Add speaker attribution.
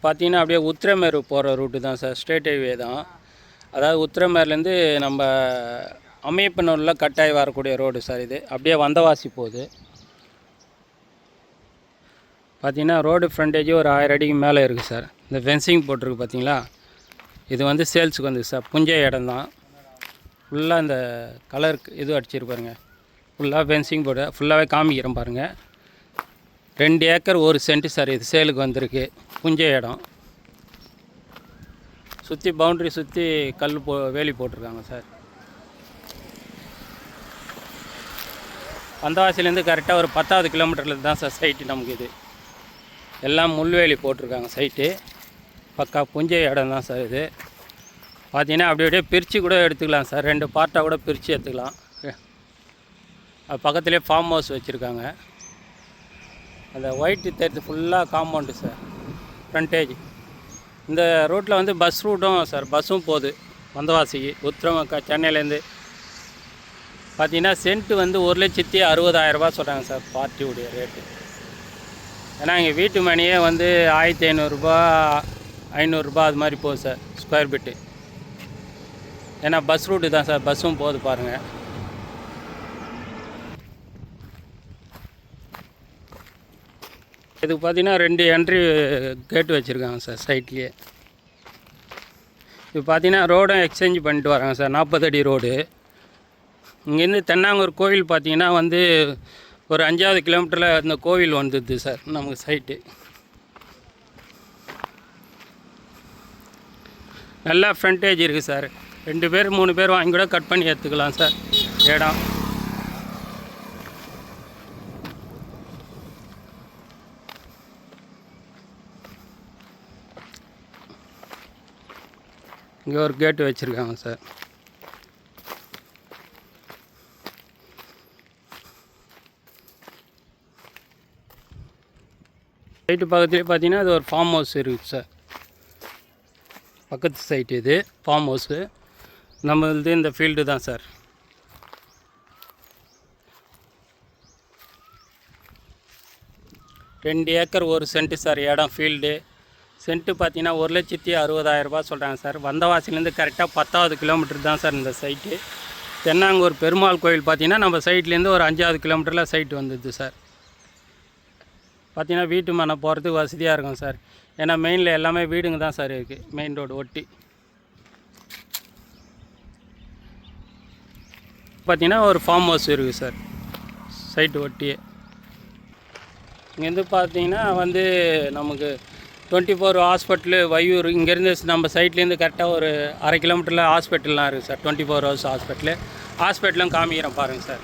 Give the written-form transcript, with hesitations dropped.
Speaker 1: பார்த்தீங்கன்னா அப்படியே உத்திரமேரு போகிற ரூட்டு தான் சார். ஸ்ட்ரெயிட் ஹைவே தான். அதாவது உத்திரமேர்லேருந்து நம்ம அம்மையப்பனூரில் கட்டாயி வரக்கூடிய ரோடு சார் இது. அப்படியே வந்தவாசி போகுது. பார்த்தீங்கன்னா ரோடு ஃப்ரண்டேஜ் ஒரு 1000 அடிக்கு மேலே இருக்குது சார். இந்த ஃபென்சிங் போட்டிருக்கு பார்த்தீங்களா, இது வந்து சேல்ஸுக்கு வந்து சார். புஞ்சை இடம் தான். ஃபுல்லாக இந்த கலருக்கு இது அடிச்சிருப்பாருங்க. ஃபுல்லாக ஃபென்சிங் போட்டு ஃபுல்லாகவே காமிக்கிறேன் பாருங்கள். 2 ஏக்கர் 1 சென்ட் சார். இது சேலுக்கு வந்திருக்கு. புஞ்சை இடம். சுற்றி பவுண்ட்ரி சுற்றி வேலி போட்டிருக்காங்க சார். வந்தவாசிலேருந்து கரெக்டாக ஒரு 10வது கிலோமீட்டரில் தான் சார் சைட்டு நமக்கு. இது எல்லாம் முள்வேலி போட்டிருக்காங்க சைட்டு. பக்கா புஞ்சை இடம் தான் சார் இது. பார்த்தீங்கன்னா அப்படியே பிரித்து கூட எடுத்துக்கலாம் சார். 2 பார்ட்டாக கூட பிரித்து எடுத்துக்கலாம். அது பக்கத்துலேயே ஃபார்ம் ஹவுஸ் வச்சுருக்காங்க. அந்த ஒயிட்டு தெரிஞ்சு ஃபுல்லாக காம்பவுண்டு சார். ஃப்ரண்டேஜ். இந்த ரோட்டில் வந்து பஸ் ரூட்டும் சார். பஸ்ஸும் போகுது வந்தவாசிக்கு. சென்னையிலேருந்து பார்த்தீங்கன்னா சென்ட்டு வந்து 1,60,000 ரூபா சொல்கிறாங்க சார் பார்ட்டியுடைய ரேட்டு. ஏன்னா இங்கே வீட்டு மணியே வந்து 1500 500 அது மாதிரி போகுது சார் ஸ்கொயர் ஃபீட்டு. ஏன்னா பஸ் ரூட்டு தான் சார். பஸ்ஸும் போகுது பாருங்கள். இதுக்கு பார்த்தீங்கன்னா 2 என்ட்ரி கேட்டு வச்சுருக்காங்க சார் சைட்லேயே. இப்போ பார்த்தீங்கன்னா ரோடும் எக்ஸ்சேஞ்ச் பண்ணிட்டு வராங்க சார். 40 அடி ரோடு. இங்கேருந்து தென்னாங்கூர் கோவில் பார்த்தீங்கன்னா வந்து ஒரு 5வது கிலோமீட்டரில் அந்த கோவில் வந்துடுது சார் நமக்கு சைட்டு. நல்லா ஃப்ரண்டேஜ் இருக்குது சார். 2 பேர் 3 பேர் வாங்கி கூட கட் பண்ணி எடுத்துக்கலாம் சார் இடம். இங்கே ஒரு கேட்டு வச்சுருக்காங்க சார். சைட்டு பக்கத்துலேயே பார்த்தீங்கன்னா இது ஒரு ஃபார்ம் ஹவுஸ் இருக்குது சார். பக்கத்து சைட்டு இது ஃபார்ம் ஹவுஸு. நம்மளது இந்த ஃபீல்டு தான் சார். ரெண்டு ஏக்கர் 1 சென்ட் சார் இடம் ஃபீல்டு. சென்ட்டு பார்த்தீங்கன்னா 1,60,000 ரூபா சொல்கிறாங்க சார். வந்தவாசிலேருந்து கரெக்டாக 10வது கிலோமீட்டர் தான் சார் இந்த சைட்டு. தென்னாங்கூர் பெருமாள் கோவில் பார்த்தீங்கன்னா நம்ம சைட்லேருந்து ஒரு 5வது கிலோமீட்டரில் சைட்டு வந்துடுது சார். பார்த்தீங்கன்னா வீட்டு மனை போகிறதுக்கு வசதியாக இருக்கும் சார். ஏன்னா மெயினில் எல்லாமே வீடுங்க தான் சார் இருக்குது. மெயின் ரோடு ஒட்டி பார்த்தீங்கன்னா ஒரு ஃபார்ம் ஹவுஸ் இருக்குது சார் சைட்டு ஒட்டியே. இங்கேருந்து பார்த்தீங்கன்னா வந்து நமக்கு 24 ஹாஸ்பிட்டலு வையூர். இங்கேருந்து நம்ம சைட்லேருந்து கரெக்டாக ஒரு 1/2 கிலோமீட்டரில் ஹாஸ்பிட்டல்லாம் இருக்குது சார். 24 ஹவர்ஸ் ஹாஸ்பிட்டலும் காமிக்கிறேன் பாருங்கள் சார்.